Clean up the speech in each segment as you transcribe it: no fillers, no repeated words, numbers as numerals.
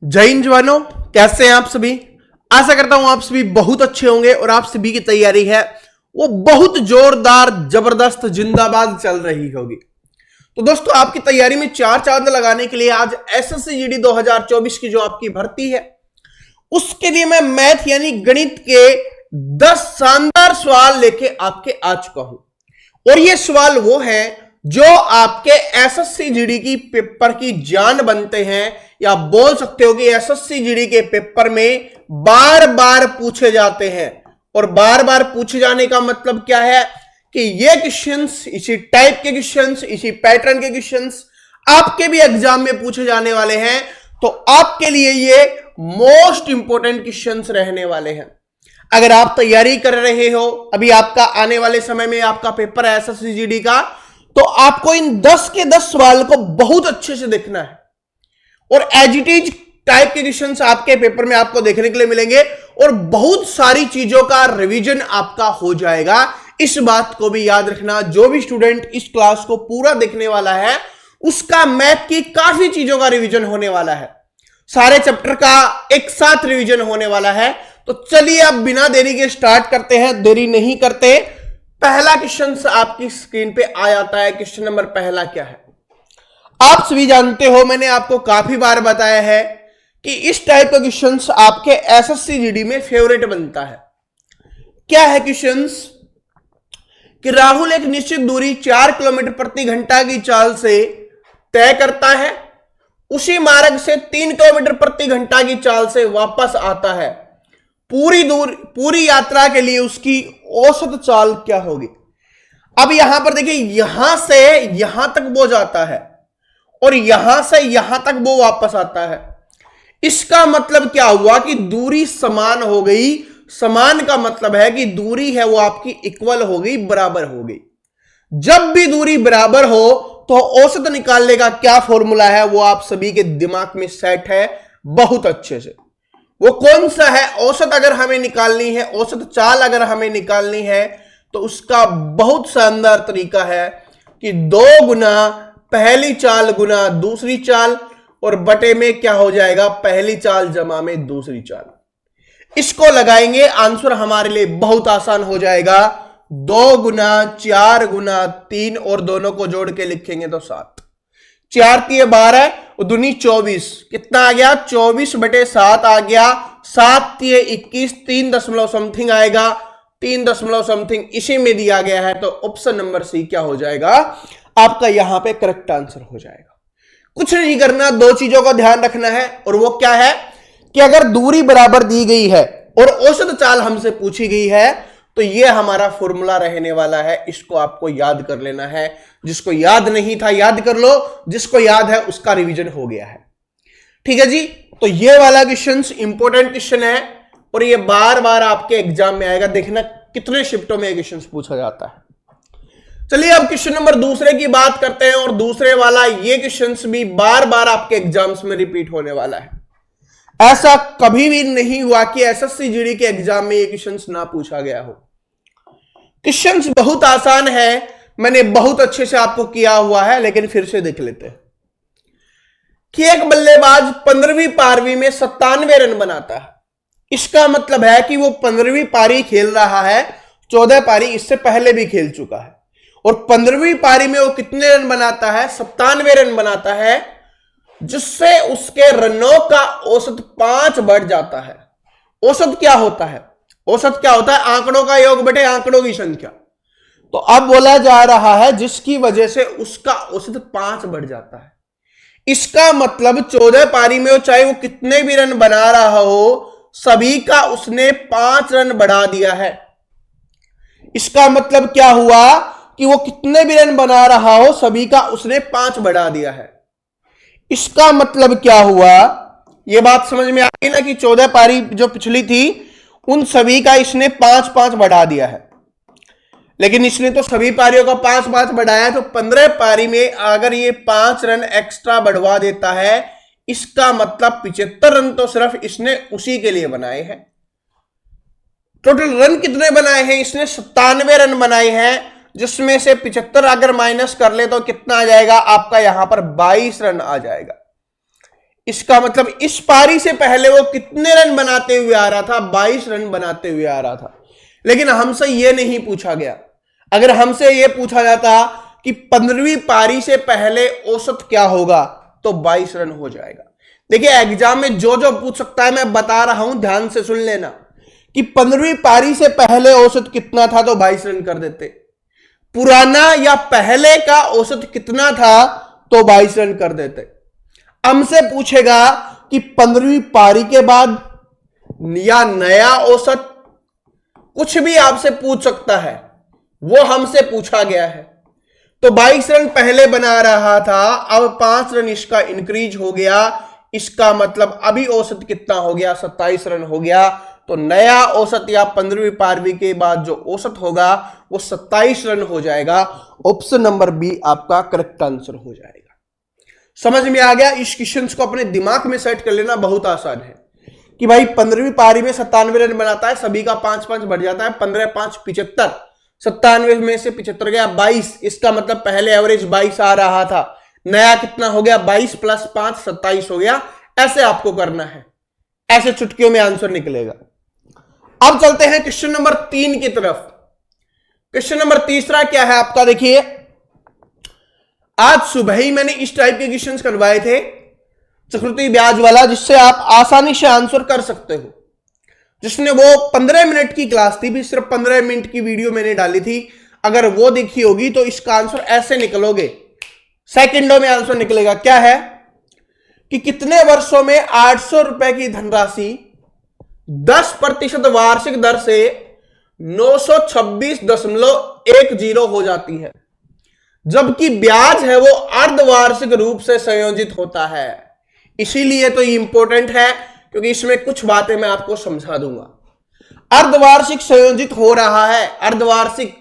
जय हिंद जवानों, कैसे हैं आप सभी। आशा करता हूं आप सभी बहुत अच्छे होंगे और आप सभी की तैयारी है वो बहुत जोरदार जबरदस्त जिंदाबाद चल रही होगी। तो दोस्तों, आपकी तैयारी में चार चांद लगाने के लिए आज एसएससी जीडी 2024 की जो आपकी भर्ती है उसके लिए मैं मैथ यानी गणित के 10 शानदार सवाल लेके आपके आ चुका हूं। और ये सवाल वो है जो आपके एसएससी जीडी की पेपर की जान बनते हैं, या बोल सकते हो कि एसएससी जीडी के पेपर में बार बार पूछे जाते हैं। और बार बार पूछे जाने का मतलब क्या है कि ये क्वेश्चंस, इसी टाइप के क्वेश्चंस, इसी पैटर्न के क्वेश्चंस आपके भी एग्जाम में पूछे जाने वाले हैं। तो आपके लिए ये मोस्ट इंपोर्टेंट क्वेश्चंस रहने वाले हैं। अगर आप तैयारी कर रहे हो, अभी आपका आने वाले समय में आपका पेपर है एसएससी जीडी का, तो आपको इन 10 के 10 सवाल को बहुत अच्छे से देखना है। और एज इट इज टाइप के क्वेश्चंस आपके पेपर में आपको देखने के लिए मिलेंगे और बहुत सारी चीजों का रिवीजन आपका हो जाएगा। इस बात को भी याद रखना, जो भी स्टूडेंट इस क्लास को पूरा देखने वाला है उसका मैथ की काफी चीजों का रिवीजन होने वाला है, सारे चैप्टर का एक साथ रिवीजन होने वाला है। तो चलिए अब बिना देरी के स्टार्ट करते हैं, देरी नहीं करते। पहला क्वेश्चन आपकी स्क्रीन पे आ जाता है। क्वेश्चन नंबर पहला क्या है, आप सभी जानते हो, मैंने आपको काफी बार बताया है कि इस टाइप का क्वेश्चंस आपके एसएससी जीडी में फेवरेट बनता है। क्या है क्वेश्चंस कि राहुल एक निश्चित दूरी 4 किलोमीटर प्रति घंटा की चाल से तय करता है, उसी मार्ग से 3 किलोमीटर प्रति घंटा की चाल से वापस आता है। पूरी यात्रा के लिए उसकी औसत चाल क्या होगी। अब यहां पर देखिए, यहां से यहां तक वो जाता है और यहां से यहां तक वो वापस आता है। इसका मतलब क्या हुआ कि दूरी समान हो गई। समान का मतलब है कि दूरी है वो आपकी इक्वल हो गई, बराबर हो गई। जब भी दूरी बराबर हो तो औसत निकालने का क्या फॉर्मूला है वो आप सभी के दिमाग में सेट है बहुत अच्छे से। वो कौन सा है? औसत अगर हमें निकालनी है, औसत चाल अगर हमें निकालनी है, तो उसका बहुत शानदार तरीका है कि 2 गुना पहली चाल गुना दूसरी चाल, और बटे में क्या हो जाएगा, पहली चाल जमा में दूसरी चाल। इसको लगाएंगे, आंसर हमारे लिए बहुत आसान हो जाएगा। 2 गुना 4 गुना 3 और दोनों को जोड़ के लिखेंगे तो 7। 4 तिये 12 और दूनी 24, कितना आ गया? 24 बटे 7 आ गया। 7 तिये 21, 3 दशमलव समथिंग आएगा, 3 दशमलव समथिंग इसी में दिया गया है। तो ऑप्शन नंबर सी क्या हो जाएगा आपका, यहां पे करेक्ट आंसर हो जाएगा। कुछ नहीं करना, 2 चीजों का ध्यान रखना है, और वो क्या है कि अगर दूरी बराबर दी गई है और औसत चाल हमसे पूछी गई है तो ये हमारा फॉर्मूला रहने वाला है। इसको आपको याद कर लेना है। जिसको याद नहीं था याद कर लो, जिसको याद है उसका रिवीजन हो गया है। ठीक है जी। तो ये वाला क्वेश्चन इंपॉर्टेंट क्वेश्चन है और ये बार बार आपके एग्जाम में आएगा। देखना कितने शिफ्टों में क्वेश्चन पूछा जाता है। चलिए अब क्वेश्चन नंबर दूसरे की बात करते हैं, और दूसरे वाला ये क्वेश्चन भी बार बार आपके एग्जाम्स में रिपीट होने वाला है। ऐसा कभी भी नहीं हुआ कि एसएससी जीडी के एग्जाम में ये क्वेश्चन ना पूछा गया हो। क्वेश्चंस बहुत आसान है, मैंने बहुत अच्छे से आपको किया हुआ है, लेकिन फिर से देख लेते हैं कि एक बल्लेबाज 15वीं पारी में 97 रन बनाता है। इसका मतलब है कि वो 15वीं पारी खेल रहा है, 14 पारी इससे पहले भी खेल चुका है, और 15वीं पारी में वो कितने रन बनाता है? 97 रन बनाता है, जिससे उसके रनों का औसत 5 बढ़ जाता है। औसत क्या होता है? औसत क्या होता है? आंकड़ों का योग बटे आंकड़ों की संख्या। तो अब बोला जा रहा है जिसकी वजह से उसका औसत 5 बढ़ जाता है। इसका मतलब 14 पारी में चाहे वो कितने भी रन बना रहा हो, सभी का उसने 5 रन बढ़ा दिया है। इसका मतलब क्या हुआ कि वो कितने भी रन बना रहा हो, सभी का उसने 5 बढ़ा दिया है। इसका मतलब क्या हुआ, ये बात समझ में आ गई ना कि 14 पारी जो पिछली थी उन सभी का इसने 5-5 बढ़ा दिया है। लेकिन इसने तो सभी पारियों का 5-5 बढ़ाया, तो 15 पारी में अगर ये 5 रन एक्स्ट्रा बढ़वा देता है, इसका मतलब 75 रन तो सिर्फ इसने उसी के लिए बनाए हैं। टोटल रन कितने बनाए हैं? इसने 97 रन बनाए हैं, जिसमें से 75 अगर माइनस कर ले तो कितना आ जाएगा आपका, यहां पर 22 रन आ जाएगा। इसका मतलब इस पारी से पहले वो कितने रन बनाते हुए आ रहा था? 22 रन बनाते हुए आ रहा था। लेकिन हमसे ये नहीं पूछा गया। अगर हमसे ये पूछा जाता कि 15वीं पारी से पहले औसत क्या होगा, तो 22 रन हो जाएगा। देखिए एग्जाम में जो जो पूछ सकता है मैं बता रहा हूं, ध्यान से सुन लेना कि 15वीं पारी से पहले औसत कितना था, तो 22 रन कर देते। पुराना या पहले का औसत कितना था, तो 22 रन कर देते। हमसे पूछेगा कि 15वीं पारी के बाद या नया औसत, कुछ भी आपसे पूछ सकता है, वो हमसे पूछा गया है। तो 22 रन पहले बना रहा था, अब 5 रन इसका इंक्रीज हो गया। इसका मतलब अभी औसत कितना हो गया? 27 रन हो गया। तो नया औसत या 15वीं पारी के बाद जो औसत होगा वो 27 रन हो जाएगा। ऑप्शन नंबर बी आपका करेक्ट आंसर हो जाएगा। समझ में आ गया? इस क्वेश्चन को अपने दिमाग में सेट कर लेना, बहुत आसान है कि भाई 15वीं पारी में 97 रन बनाता है, सभी का 5-5 बढ़ जाता है, 15 5 75, 97 में से 75 गया 22। इसका मतलब पहले एवरेज 22 आ रहा था, नया कितना हो गया? 22 + 5 27 हो गया। ऐसे आपको करना है, ऐसे चुटकियों में आंसर निकलेगा। अब चलते हैं क्वेश्चन नंबर 3 की तरफ। क्वेश्चन नंबर तीसरा क्या है आपका? देखिए आज सुबह ही मैंने इस टाइप के क्वेश्चंस करवाए थे, चक्रवृद्धि ब्याज वाला, जिससे आप आसानी से आंसर कर सकते हो। जिसने वो 15 मिनट की क्लास थी, भी सिर्फ 15 मिनट की वीडियो मैंने डाली थी, अगर वो देखी होगी तो इसका आंसर ऐसे निकलोगे, सेकंडों में आंसर निकलेगा। क्या है कि कितने वर्षों में 800 रुपए की धनराशि 10% वार्षिक दर से 926.10 हो जाती है, जबकि ब्याज है वो अर्धवार्षिक रूप से संयोजित होता है। इसीलिए तो ये इंपॉर्टेंट है, क्योंकि इसमें कुछ बातें मैं आपको समझा दूंगा। अर्धवार्षिक संयोजित हो रहा है। अर्धवार्षिक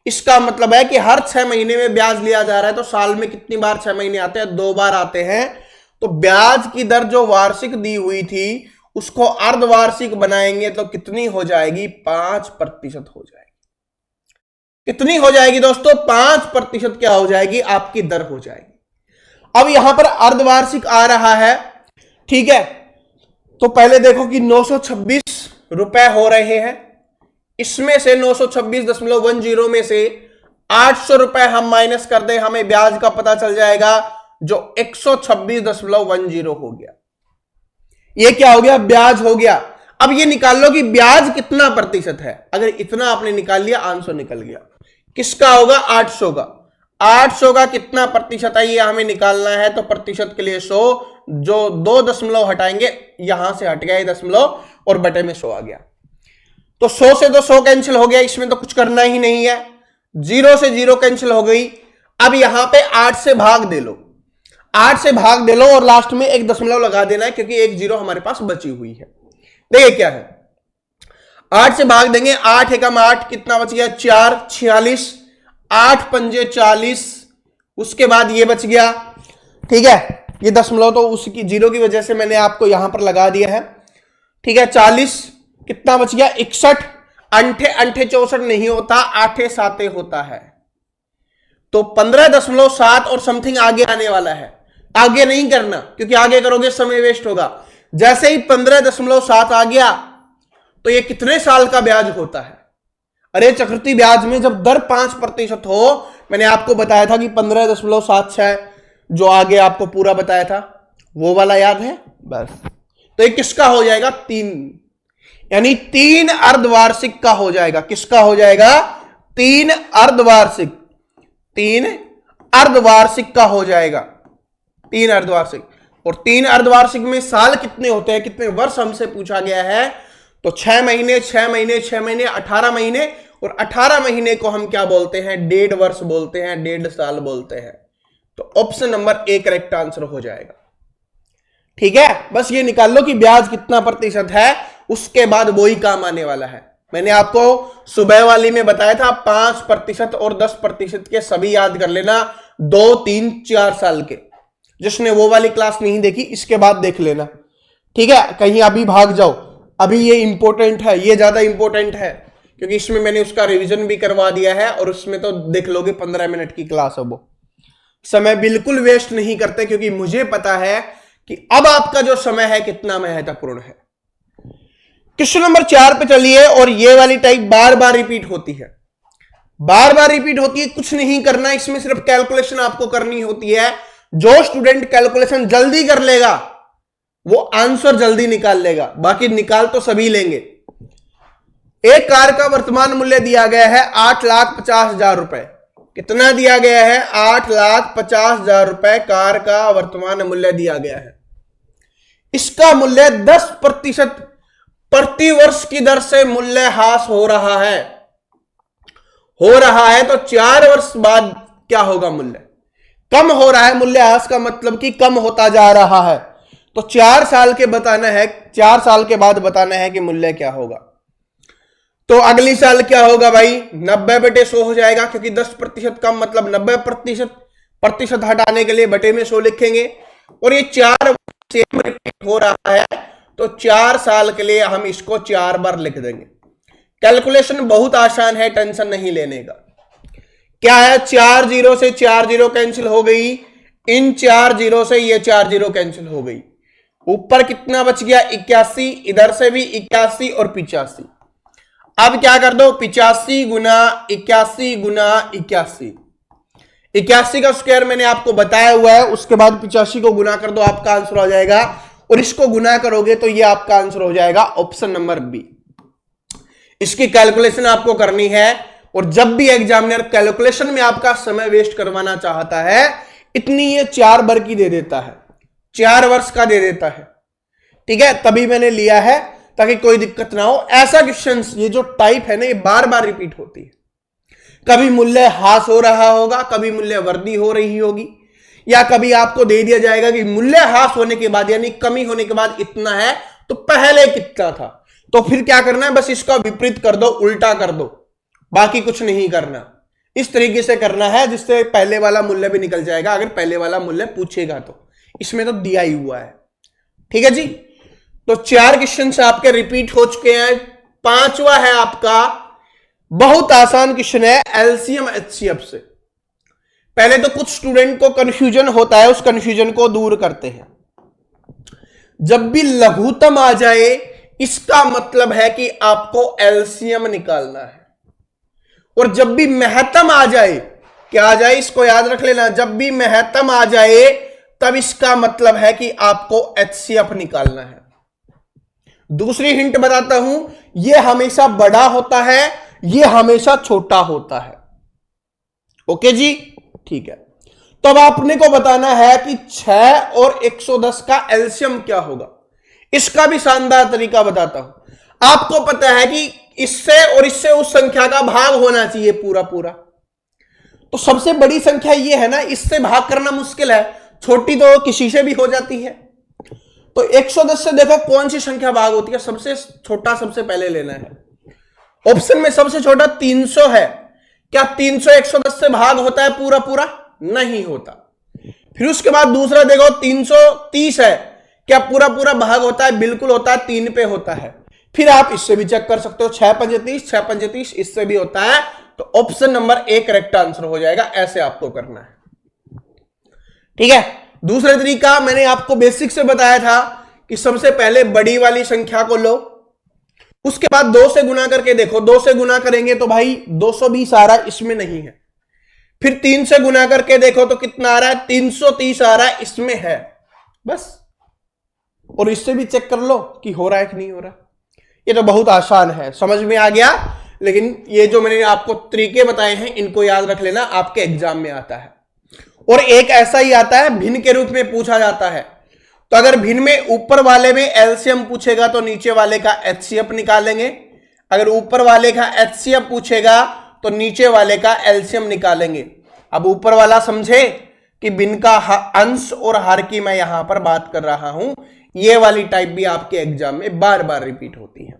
इसका मतलब है कि हर 6 महीने में ब्याज लिया जा रहा है। तो साल में कितनी बार 6 महीने आते हैं? 2 बार आते हैं। तो ब्याज की दर जो वार्षिक दी हुई थी उसको अर्धवार्षिक बनाएंगे तो कितनी हो जाएगी? 5% हो जाएगी। कितनी हो जाएगी दोस्तों? 5% क्या हो जाएगी? आपकी दर हो जाएगी। अब यहां पर अर्धवार्षिक आ रहा है, ठीक है। तो पहले देखो कि 926 रुपए हो रहे हैं, इसमें से 926.10 में से 800 रुपए हम माइनस कर दें, हमें ब्याज का पता चल जाएगा जो 126.10 हो गया। ये क्या हो गया? ब्याज हो गया। अब ये निकाल लो कि ब्याज कितना प्रतिशत है। अगर इतना आपने निकाल लिया, आंसर निकल गया। किसका होगा? 800 का। 800 का कितना प्रतिशत है ये हमें निकालना है। तो प्रतिशत के लिए 100, जो 2 दशमलव हटाएंगे, यहां से हट गया ये दशमलव और बटे में 100 आ गया। तो 100 से तो 100 कैंसिल हो गया, इसमें तो कुछ करना ही नहीं है। 0 से 0 कैंसिल हो गई। अब यहां पे 8 से भाग दे लो, 8 से भाग दे लो और लास्ट में एक दशमलव लगा देना है, क्योंकि एक 0 हमारे पास बची हुई है। देखिए क्या है, 8 से भाग देंगे, 8 एकम 8, कितना बच गया? 4 46, 8 पंजे 40, उसके बाद ये बच गया, ठीक है। ये दशमलव तो उसकी 0 की वजह से मैंने आपको यहां पर लगा दिया है, ठीक है। 40, कितना बच गया? 61, अंठे अंठे 64 नहीं होता, 8 7 होता है। तो 15.7 और समथिंग आगे आने वाला है। आगे नहीं करना, क्योंकि आगे करोगे समय वेस्ट होगा। जैसे ही 15.7 आ गया तो ये कितने साल का ब्याज होता है? अरे चक्रवृद्धि ब्याज में जब दर 5% हो, मैंने आपको बताया था कि 15.76 जो आगे आपको पूरा बताया था, वो वाला याद है? बस। तो ये किसका हो जाएगा? 3, यानी 3 अर्धवार्षिक का हो जाएगा। किसका हो जाएगा? 3 अर्धवार्षिक। 3 अर्धवार्षिक का हो जाएगा। 3 अर्धवार्षिक। और 3 अर्धवार्षिक में साल कितने होते हैं, कितने वर्ष हमसे पूछा गया है? तो 6 महीने 6 महीने 6 महीने 18 महीने, और 18 महीने को हम क्या बोलते हैं? 1.5 वर्ष बोलते हैं, 1.5 साल बोलते हैं। तो option number A correct answer हो जाएगा। ठीक है, बस ये निकाल लो कि ब्याज कितना प्रतिशत है, उसके बाद वही काम आने वाला है। मैंने आपको सुबह वाली में बताया था 5% और 10% के सभी याद कर लेना, 2 3 4 साल के। जिसने वो वाली क्लास नहीं देखी, इसके बाद देख लेना, ठीक है। कहीं अभी भाग जाओ, अभी ये इंपॉर्टेंट है, ये ज्यादा इंपॉर्टेंट है, क्योंकि इसमें मैंने उसका रिवीजन भी करवा दिया है, और उसमें तो देख लोगे 15 मिनट की क्लास है वो। समय बिल्कुल वेस्ट नहीं करते, क्योंकि मुझे पता है कि अब आपका जो समय है कितना महत्वपूर्ण है। क्वेश्चन नंबर 4 पे चलिए, और ये वाली टाइप बार बार रिपीट होती है, बार बार रिपीट होती है, कुछ नहीं करना, इसमें सिर्फ कैलकुलेशन आपको करनी होती है। जो स्टूडेंट कैलकुलेशन जल्दी कर लेगा वो आंसर जल्दी निकाल लेगा, बाकी निकाल तो सभी लेंगे। एक कार का वर्तमान मूल्य दिया गया है 8,50,000 रुपए। कितना दिया गया है? 8,50,000 रुपए कार का वर्तमान मूल्य दिया गया है। इसका मूल्य 10% प्रति वर्ष की दर से मूल्य ह्रास हो रहा है, तो 4 वर्ष बाद क्या होगा? मूल्य कम हो रहा है। मूल्य ह्रास का मतलब कि कम होता जा रहा है, तो 4 साल के बताना है, 4 साल के बाद बताना है कि मूल्य क्या होगा। तो अगली साल क्या होगा भाई? 90/100 हो जाएगा, क्योंकि 10% कम मतलब 90%, हटाने के लिए बटे में 100 लिखेंगे, और ये 4 सेम रिपीट हो रहा है, तो 4 साल के लिए हम इसको 4 बार लिख देंगे। कैलकुलेशन बहुत आसान है, टेंशन नहीं लेने का। क्या है? 4 0 से 4 0 कैंसिल हो गई, इन 4 0 से ये 4 0 कैंसिल हो गई। ऊपर कितना बच गया? 81, इधर से भी 81 और 85। अब क्या कर दो? 85 गुना 81 गुना 81। 81 का स्क्वायर मैंने आपको बताया हुआ है, उसके बाद 85 को गुना कर दो, आपका आंसर हो जाएगा, और इसको गुना करोगे तो ये आपका आंसर हो जाएगा ऑप्शन नंबर बी। इसकी कैलकुलेशन आपको करनी है, और जब भी एग्जामिनर कैलकुलेशन में आपका समय वेस्ट करवाना चाहता है, इतनी ये 4 बार की दे देता है, 4 वर्ष का दे देता है। ठीक है, तभी मैंने लिया है ताकि कोई दिक्कत ना हो। ऐसा क्वेश्चन, ये जो टाइप है ना, ये बार बार रिपीट होती है। कभी मूल्य ह्रास हो रहा होगा, कभी मूल्य वृद्धि हो रही होगी, या कभी आपको दे दिया जाएगा कि मूल्य ह्रास होने के बाद यानी कमी होने के बाद इतना है, तो पहले कितना था। तो फिर क्या करना है? बस इसका विपरीत कर दो, उल्टा कर दो, बाकी कुछ नहीं करना। इस तरीके से करना है जिससे पहले वाला मूल्य भी निकल जाएगा, अगर पहले वाला मूल्य पूछेगा तो। इसमें तो दिया ही हुआ है। ठीक है जी, तो 4 क्वेश्चन आपके रिपीट हो चुके हैं। 5वां है आपका, बहुत आसान क्वेश्चन है, एलसीएम एचसीएफ से। पहले तो कुछ स्टूडेंट को कंफ्यूजन होता है, उस कंफ्यूजन को दूर करते हैं। जब भी लघुत्तम आ जाए, इसका मतलब है कि आपको एलसीएम निकालना है, और जब भी महत्तम आ जाए, क्या आ जाए? इसको याद रख लेना, जब भी महत्तम आ जाए तब इसका मतलब है कि आपको एचसीएफ निकालना है। दूसरी हिंट बताता हूं, यह हमेशा बड़ा होता है, यह हमेशा छोटा होता है। ओके जी, ठीक है। तो अब आपने को बताना है कि 6 और 110 का एलसीएम क्या होगा। इसका भी शानदार तरीका बताता हूं। आपको पता है कि इससे और इससे उस संख्या का भाग होना चाहिए पूरा पूरा, तो सबसे बड़ी संख्या ये है ना, इससे भाग करना मुश्किल है, छोटी तो किसी से भी हो जाती है। तो 110 से देखो कौन सी संख्या भाग होती है, सबसे छोटा सबसे पहले लेना है। ऑप्शन में सबसे छोटा 300 है। क्या 300 110 से भाग होता है पूरा पूरा? नहीं होता। फिर उसके बाद दूसरा देखो 330 है, क्या पूरा पूरा भाग होता है? बिल्कुल होता है, 3 पे होता है। फिर आप इससे भी चेक कर सकते हो, 6 पंजे 30, 6 पंजे 30, इससे भी होता है। तो ऑप्शन नंबर 1 करेक्ट आंसर हो जाएगा। ऐसे आपको करना है। ठीक है, दूसरा तरीका मैंने आपको बेसिक से बताया था कि सबसे पहले बड़ी वाली संख्या को लो, उसके बाद 2 से गुना करके देखो। 2 से गुना करेंगे तो भाई 220 आ रहा है, इसमें नहीं है। फिर 3 से गुना करके देखो तो कितना आ रहा है? 330 आ रहा है, इसमें है। बस, और इससे भी चेक कर लो कि हो रहा है कि नहीं हो रहा। ये तो बहुत आसान है, समझ में आ गया। लेकिन ये जो मैंने आपको तरीके बताए हैं, इनको याद रख लेना, आपके एग्जाम में आता है। और एक ऐसा ही आता है, भिन्न के रूप में पूछा जाता है। तो अगर भिन्न में ऊपर वाले में एलसीएम पूछेगा तो नीचे वाले का एचसीएफ निकालेंगे। अगर ऊपर वाले का एचसीएफ पूछेगा तो नीचे वाले का एलसीएम निकालेंगे। अब ऊपर वाला समझे कि भिन्न का अंश और हर की मैं यहां पर बात कर रहा हूं। ये वाली टाइप भी आपके एग्जाम में बार बार रिपीट होती है,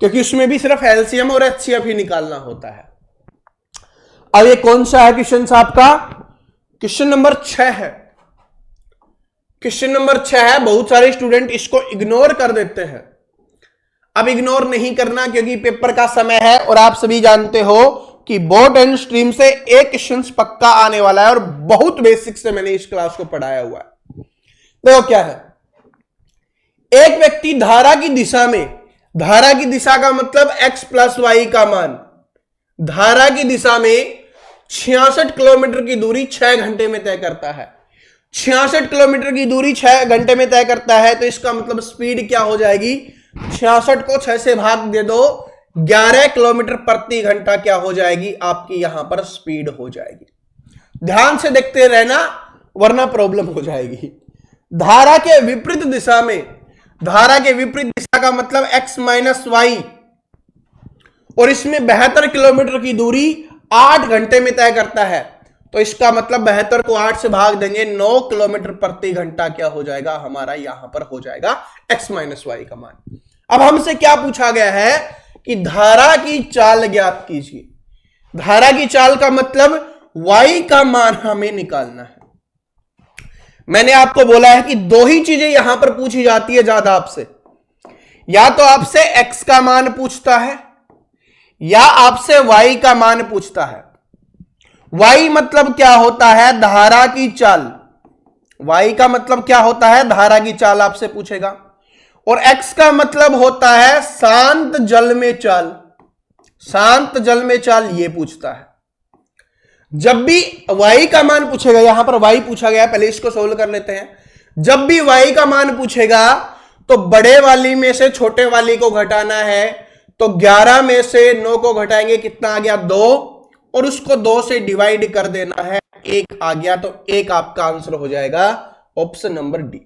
क्योंकि उसमें भी सिर्फ एलसीएम और एचसीएफ ही निकालना होता है। अब ये कौन सा है क्वेश्चन आपका? क्वेश्चन नंबर 6 है। क्वेश्चन नंबर 6 है। बहुत सारे स्टूडेंट इसको इग्नोर कर देते हैं। अब इग्नोर नहीं करना, क्योंकि पेपर का समय है, और आप सभी जानते हो कि बोर्ड एंड स्ट्रीम से एक क्वेश्चन पक्का आने वाला है, और बहुत बेसिक से मैंने इस क्लास को पढ़ाया हुआ है। देखो क्या है, एक व्यक्ति धारा की दिशा में, धारा की दिशा का मतलब x प्लस वाई का मान, धारा की दिशा में 66 किलोमीटर की दूरी 6 घंटे में तय करता है। 66 किलोमीटर की दूरी 6 घंटे में तय करता है, तो इसका मतलब स्पीड क्या हो जाएगी, 66 को 6 से भाग दे दो, 11 किलोमीटर प्रति घंटा क्या हो जाएगी, आपकी यहां पर स्पीड हो जाएगी। ध्यान से देखते रहना वरना प्रॉब्लम हो जाएगी। धारा के विपरीत दिशा में, धारा के विपरीत दिशा का मतलब x माइनस वाई, और इसमें 72 किलोमीटर की दूरी 8 घंटे में तय करता है, तो इसका मतलब 72 को 8 से भाग देंगे, 9 किलोमीटर प्रति घंटा क्या हो जाएगा, हमारा यहां पर हो जाएगा x माइनस वाई का मान। अब हमसे क्या पूछा गया है कि धारा की चाल ज्ञात कीजिए। धारा की चाल का मतलब y का मान हमें निकालना है। मैंने आपको बोला है कि दो ही चीजें यहां पर पूछी जाती है ज्यादा आपसे, या तो आपसे x का मान पूछता है या आपसे y का मान पूछता है। y मतलब क्या होता है, धारा की चाल। y का मतलब क्या होता है, धारा की चाल आपसे पूछेगा, और x का मतलब होता है शांत जल में चाल। शांत जल में चाल ये पूछता है। जब भी y का मान पूछेगा, यहां पर y पूछा गया, पहले इसको सोल्व कर लेते हैं। जब भी y का मान पूछेगा तो बड़े वाली में से छोटे वाली को घटाना है, तो 11 में से 9 को घटाएंगे, कितना आ गया 2, और उसको 2 से डिवाइड कर देना है, 1 आ गया, तो 1 आपका आंसर हो जाएगा ऑप्शन नंबर डी।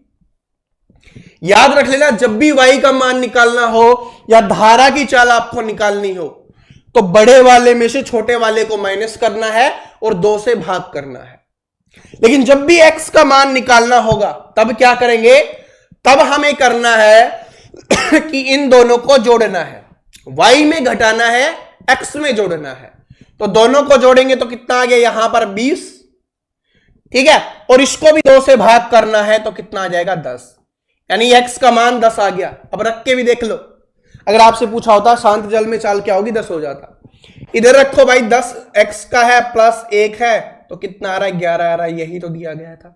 याद रख लेना, जब भी y का मान निकालना हो या धारा की चाल आपको निकालनी हो, तो बड़े वाले में से छोटे वाले को माइनस करना है और 2 से भाग करना है। लेकिन जब भी x का मान निकालना होगा तब क्या करेंगे, तब हमें करना है कि इन दोनों को जोड़ना है, y में घटाना है, x में जोड़ना है। तो दोनों को जोड़ेंगे तो कितना आ गया यहां पर 20, ठीक है, और इसको भी 2 से भाग करना है, तो कितना आ जाएगा 10, यानी x का मान 10 आ गया। अब रख के भी देख लो, अगर आपसे पूछा होता शांत जल में चाल क्या होगी, 10 हो जाता। इधर रखो भाई, 10 x का है प्लस 1 है, तो कितना आ रहा है 11 आ रहा है, यही तो दिया गया था।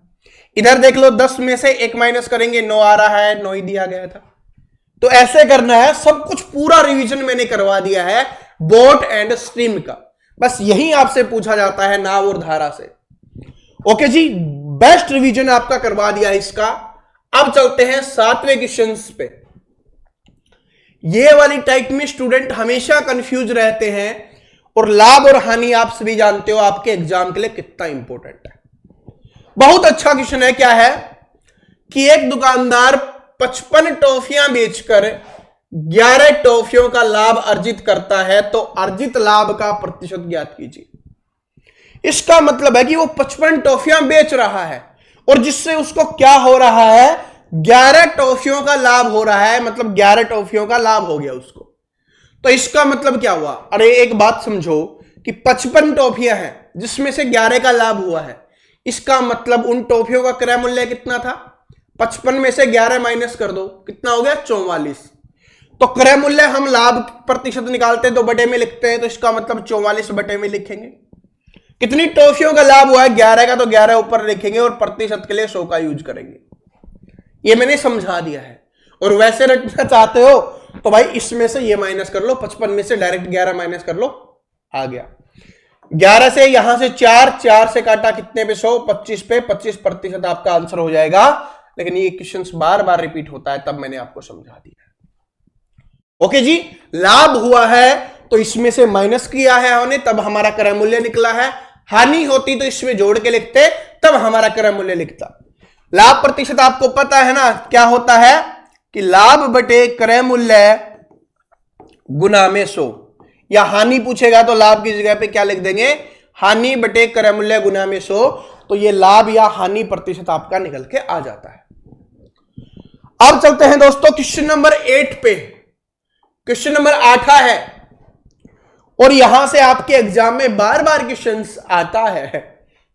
इधर देख लो, 10 में से 1 माइनस करेंगे, 9 आ रहा है, 9 ही दिया गया था। तो ऐसे करना है, सब कुछ पूरा रिवीजन मैंने करवा दिया है बोट एंड स्ट्रीम का, बस यही आपसे पूछा जाता है नाव और धारा से। ओके जी, बेस्ट रिवीजन आपका करवा दिया इसका। अब चलते हैं 7वें क्वेश्चन पे। ये वाली टाइप में स्टूडेंट हमेशा कंफ्यूज रहते हैं, और लाभ और हानि आप सभी जानते हो आपके एग्जाम के लिए कितना इंपॉर्टेंट है। बहुत अच्छा क्वेश्चन है। क्या है कि एक दुकानदार 55 टॉफियां बेचकर 11 टॉफियों का लाभ अर्जित करता है, तो अर्जित लाभ का प्रतिशत ज्ञात कीजिए। इसका मतलब है कि वो 55 टॉफियां बेच रहा है और जिससे उसको क्या हो रहा है, 11 टॉफियों का लाभ हो रहा है, मतलब 11 टॉफियों का लाभ हो गया उसको। तो इसका मतलब क्या हुआ, अरे एक बात समझो कि 55 टॉफियां हैं जिसमें से 11 का लाभ हुआ है, इसका मतलब उन टॉफियों का क्रय मूल्य कितना था, 55 में से 11 माइनस कर दो, कितना हो गया 44। तो क्रय मूल्य हम लाभ प्रतिशत निकालते हैं तो बटे में लिखते हैं, तो इसका मतलब 44 बटे में लिखेंगे। कितनी टॉफियों का लाभ हुआ है 11 का, तो 11 ऊपर लिखेंगे और प्रतिशत के लिए 100 का यूज करेंगे। ये मैंने समझा दिया है। और वैसे रखना चाहते हो तो भाई इसमें से ये माइनस कर लो, 55 में से डायरेक्ट 11 माइनस कर लो, आ गया 11 से यहां से 4 से काटा कितने पे 100, 25 पे, 25% आपका आंसर हो जाएगा। लेकिन ये क्वेश्चन बार बार रिपीट होता है, तब मैंने आपको समझा दिया। ओके जी, लाभ हुआ है तो इसमें से माइनस किया है हमने, तब हमारा क्रय मूल्य निकला है। हानि होती तो इसमें जोड़ के लिखते, तब हमारा क्रय मूल्य लिखता। लाभ प्रतिशत आपको पता है ना क्या होता है कि लाभ बटे क्रय मूल्य गुना में 100, या हानि पूछेगा तो लाभ की जगह पे क्या लिख देंगे, हानि बटे क्रय मूल्य गुना में 100, तो ये लाभ या हानि प्रतिशत आपका निकल के आ जाता है। अब चलते हैं दोस्तों क्वेश्चन नंबर 8 पे। क्वेश्चन नंबर 8 है और यहां से आपके एग्जाम में बार बार क्वेश्चंस आता है,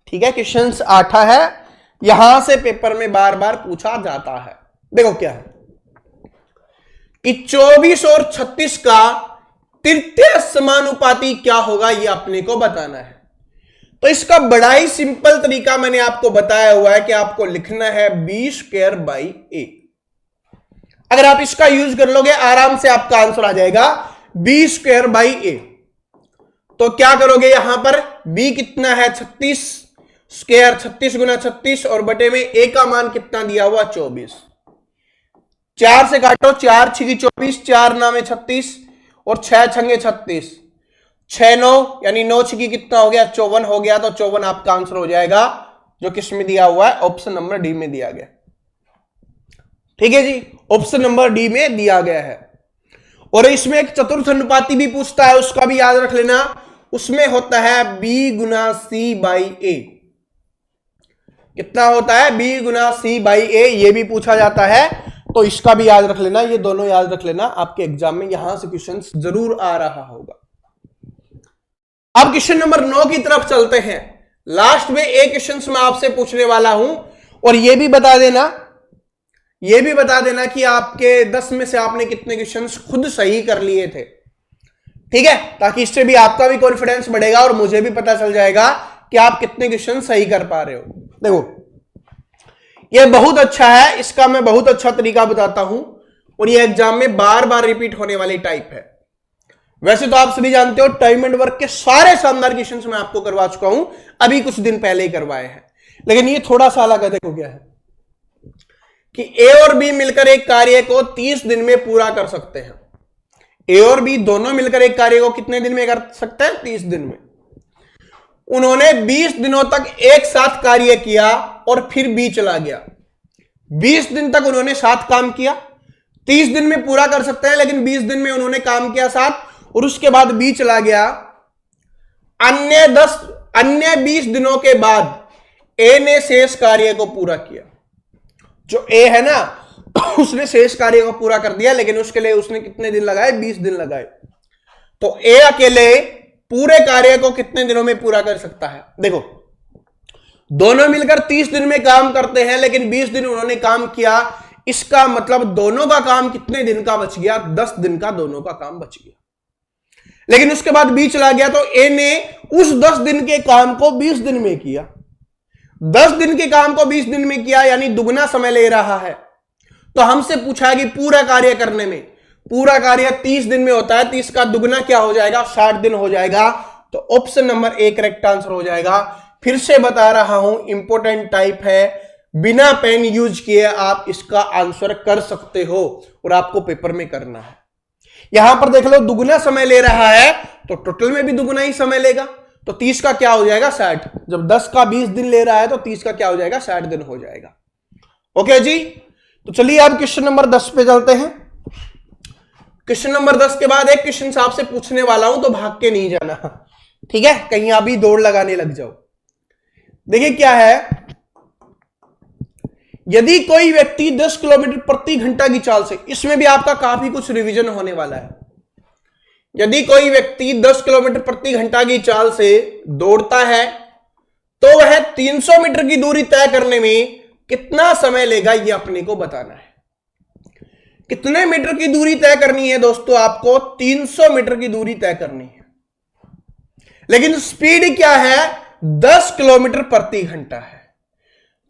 ठीक है, क्वेश्चंस 8 है, यहां से पेपर में बार बार पूछा जाता है। देखो क्या है कि 24 और 36 का तृतीय समानुपाती क्या होगा, ये अपने को बताना है। तो इसका बड़ा ही सिंपल तरीका मैंने आपको बताया हुआ है कि आपको लिखना है बी स्क्वायर बाई ए। अगर आप इसका यूज कर लोगे आराम से आपका आंसर आ जाएगा बी स्क्वायर बाई ए। तो क्या करोगे यहां पर b कितना है 36 स्क्वायर, 36 गुना 36 और बटे में a का मान कितना दिया हुआ 24। 4 से काटो, 4 छकी 24, 4 नामे 36 और 6 छंगे 36, 6 9 यानी 9 छकी कितना हो गया 54 हो गया। तो 54 आपका आंसर हो जाएगा जो किस में दिया हुआ है, ऑप्शन नंबर डी में दिया गया। ठीक है जी, ऑप्शन नंबर डी में दिया गया है। और इसमें एक चतुर्थ अनुपाती भी पूछता है, उसका भी याद रख लेना। उसमें होता है b गुना सी बाई ए। कितना होता है b गुना सी बाई ए, ये भी पूछा जाता है। तो इसका भी याद रख लेना, ये दोनों याद रख लेना, आपके एग्जाम में यहां से क्वेश्चन जरूर आ रहा होगा। अब क्वेश्चन नंबर 9 की तरफ चलते हैं। लास्ट में एक क्वेश्चन मैं आपसे पूछने वाला हूं और ये भी बता देना कि आपके 10 में से आपने कितने क्वेश्चंस खुद सही कर लिए थे। ठीक है, ताकि इससे भी आपका भी कॉन्फिडेंस बढ़ेगा और मुझे भी पता चल जाएगा कि आप कितने क्वेश्चन सही कर पा रहे हो। देखो ये बहुत अच्छा है, इसका मैं बहुत अच्छा तरीका बताता हूं और ये एग्जाम में बार बार रिपीट होने वाली टाइप है। वैसे तो आप सभी जानते हो टाइम एंड वर्क के सारे शानदार क्वेश्चन मैं आपको करवा चुका हूं, अभी कुछ दिन पहले ही करवाए हैं, लेकिन ये थोड़ा सा अलग है। देखो क्या है कि ए और बी मिलकर एक कार्य को 30 दिन में पूरा कर सकते हैं। ए और बी दोनों मिलकर एक कार्य को कितने दिन में कर सकते हैं? 30 दिन में। उन्होंने 20 दिनों तक एक साथ कार्य किया और फिर बी चला गया। 20 दिन तक उन्होंने साथ काम किया, 30 दिन में पूरा कर सकते हैं, लेकिन 20 दिन में उन्होंने काम किया साथ और उसके बाद बी चला गया। अन्य 20 दिनों के बाद ए ने शेष कार्य को पूरा किया। जो ए है ना उसने शेष कार्य को पूरा कर दिया, लेकिन उसके लिए उसने कितने दिन लगाए? 20 दिन लगाए। तो ए अकेले पूरे कार्य को कितने दिनों में पूरा कर सकता है? देखो दोनों मिलकर 30 दिन में काम करते हैं, लेकिन 20 दिन उन्होंने काम किया। इसका मतलब दोनों का काम कितने दिन का बच गया? 10 दिन का दोनों का काम बच गया। लेकिन उसके बाद बी चला गया, तो ए ने उस 10 दिन के काम को 20 दिन में किया। 10 दिन के काम को 20 दिन में किया, यानी दुगना समय ले रहा है। तो हमसे पूछा है कि पूरा कार्य करने में, पूरा कार्य 30 दिन में होता है, 30 का दुगना क्या हो जाएगा? 60 दिन हो जाएगा। तो option number A correct answer हो जाएगा। फिर से बता रहा हूं, इंपॉर्टेंट टाइप है, बिना पेन यूज किए आप इसका आंसर कर सकते हो और आपको पेपर में करना है। यहां पर देख लो दुगना समय ले रहा है, तो टोटल में भी दुगना ही समय लेगा। तो 30 का क्या हो जाएगा? 60। जब 10 का 20 दिन ले रहा है तो 30 का क्या हो जाएगा? 60 दिन हो जाएगा। ओके जी, तो चलिए अब क्वेश्चन नंबर 10 पे चलते हैं। क्वेश्चन नंबर 10 के बाद एक क्वेश्चन आपसे पूछने वाला हूं, तो भाग के नहीं जाना, ठीक है? कहीं अभी दौड़ लगाने लग जाओ। देखिए क्या है, यदि कोई व्यक्ति 10 किलोमीटर प्रति घंटा की चाल से, इसमें भी आपका काफी कुछ रिवीजन होने वाला है। यदि कोई व्यक्ति 10 किलोमीटर प्रति घंटा की चाल से दौड़ता है तो वह 300 मीटर की दूरी तय करने में कितना समय लेगा, यह अपने को बताना है। कितने मीटर की दूरी तय करनी है दोस्तों? आपको 300 मीटर की दूरी तय करनी है, लेकिन स्पीड क्या है? 10 किलोमीटर प्रति घंटा है।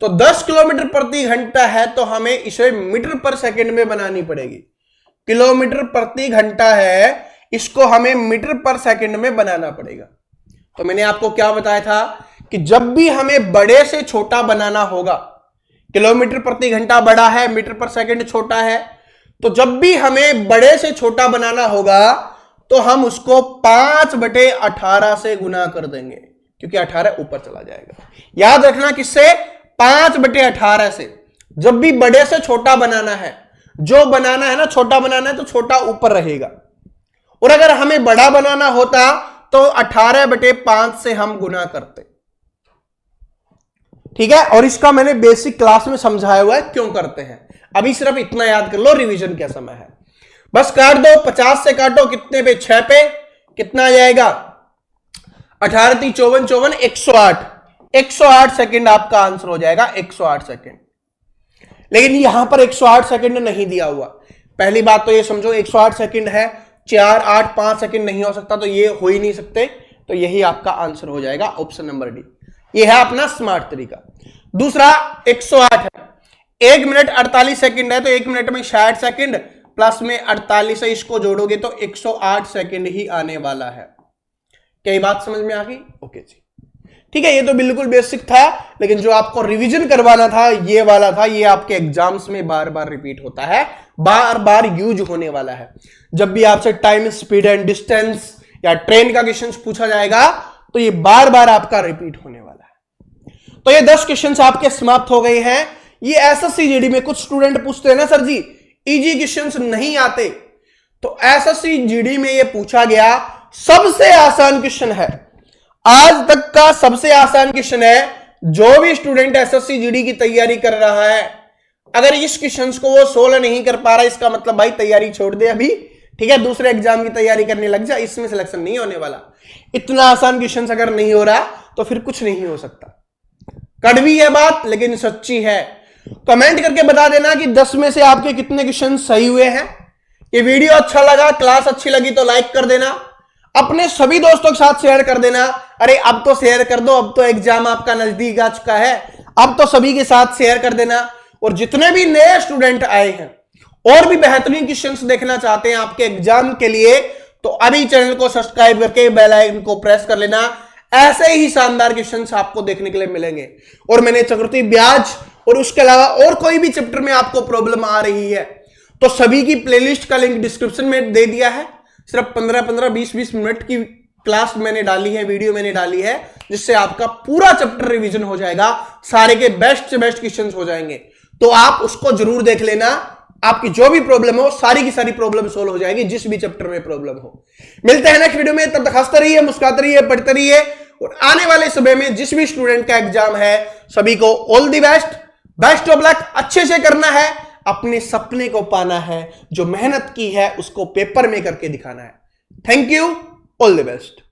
तो 10 किलोमीटर प्रति घंटा है तो हमें इसे मीटर पर सेकंड में बनानी पड़ेगी। किलोमीटर प्रति घंटा है, इसको हमें मीटर पर सेकंड में बनाना पड़ेगा। तो मैंने आपको क्या बताया था कि जब भी हमें बड़े से छोटा बनाना होगा, किलोमीटर प्रति घंटा बड़ा है, मीटर पर सेकंड छोटा है, तो जब भी हमें बड़े से छोटा बनाना होगा तो हम उसको 5/18 से गुना कर देंगे, क्योंकि 18 ऊपर चला जाएगा। याद रखना किससे? 5/18 से। जब भी बड़े से छोटा बनाना है, जो बनाना है ना छोटा बनाना है, तो छोटा ऊपर रहेगा। और अगर हमें बड़ा बनाना होता तो 18/5 से हम गुना करते, ठीक है? और इसका मैंने बेसिक क्लास में समझाया हुआ है क्यों करते हैं। अभी सिर्फ इतना याद कर लो, रिवीजन क्या समय है। बस काट दो, 50 से काटो, कितने पे? 6 पे। कितना आ जाएगा? 18 × 3 = 54, 108। 108 सेकंड आपका आंसर हो जाएगा, 108 सेकंड। लेकिन यहां पर 108 सेकंड नहीं दिया हुआ। पहली बात तो ये समझो, 108 सेकंड है, 4, 8, 5 सेकंड नहीं हो सकता, तो ये हो ही नहीं सकते। तो यही आपका आंसर हो जाएगा ऑप्शन नंबर डी। ये है अपना स्मार्ट तरीका। दूसरा 108 है, 1 मिनट 48 सेकंड है, तो 1 मिनट में 60 सेकंड प्लस में 48 है, इसको जोड़ोगे तो 108 सेकंड ही आने वाला है। क्या ये बात समझ में आ गई? ओके जी, ठीक है। ये तो बिल्कुल बेसिक था, लेकिन जो आपको रिवीजन करवाना था ये वाला था, ये आपके एग्जाम्स में बार बार रिपीट होता है, बार बार यूज होने वाला है। जब भी आपसे टाइम, स्पीड एंड डिस्टेंस या ट्रेन का क्वेश्चन पूछा जाएगा तो ये बार बार आपका रिपीट होने वाला है। तो ये 10 क्वेश्चन आपके समाप्त हो गए हैं। ये एसएससी जीडी में कुछ स्टूडेंट पूछते हैं ना सर जी इजी क्वेश्चंस नहीं आते, तो एसएससी जीडी में ये पूछा गया सबसे आसान क्वेश्चन है, आज तक का सबसे आसान क्वेश्चन है। जो भी स्टूडेंट एसएससी जीडी की तैयारी कर रहा है, अगर इस क्वेश्चन को वो 16 नहीं कर पा रहा, इसका मतलब भाई तैयारी छोड़ दे अभी, ठीक है, दूसरे एग्जाम की तैयारी करने लग जा, इसमें सिलेक्शन नहीं होने वाला। इतना आसान क्वेश्चन अगर नहीं हो रहा तो फिर कुछ नहीं हो सकता। कड़वी है बात लेकिन सच्ची है। कमेंट करके बता देना कि 10 में से आपके कितने क्वेश्चन सही हुए हैं। ये वीडियो अच्छा लगा, क्लास अच्छी लगी तो लाइक कर देना, अपने सभी दोस्तों के साथ शेयर कर देना। अरे अब तो शेयर कर दो, अब तो एग्जाम आपका नजदीक आ चुका है, अब तो सभी के साथ शेयर कर देना। और जितने भी नए स्टूडेंट आए हैं और भी बेहतरीन क्वेश्चंस देखना चाहते हैं आपके एग्जाम के लिए, तो अभी चैनल को सब्सक्राइब करके बेल आइकन को प्रेस कर लेना। ऐसे ही शानदार क्वेश्चंस आपको देखने के लिए मिलेंगे। और मैंने चक्रवृद्धि ब्याज और उसके अलावा और कोई भी चैप्टर में आपको प्रॉब्लम आ रही है तो सभी की प्लेलिस्ट का लिंक डिस्क्रिप्शन में दे दिया है। सिर्फ 15-15, 20-20 मिनट की क्लास मैंने डाली है, वीडियो मैंने डाली है, जिससे आपका पूरा चैप्टर रिवीजन हो जाएगा, सारे के बेस्ट से बेस्ट क्वेश्चंस हो जाएंगे। तो आप उसको जरूर देख लेना। आपकी जो भी प्रॉब्लम हो, सारी की सारी प्रॉब्लम सोल्व हो जाएगी, जिस भी चैप्टर में प्रॉब्लम हो। मिलते हैं नेक्स्ट वीडियो में, तब तक हंसते रहिए, मुस्कुराते रहिए, पढ़ते रहिए। और आने वाले समय में जिस भी स्टूडेंट का एग्जाम है, सभी को all the best, best of luck. अच्छे से करना है, अपने सपने को पाना है, जो मेहनत की है उसको पेपर में करके दिखाना है। Thank you, all the best.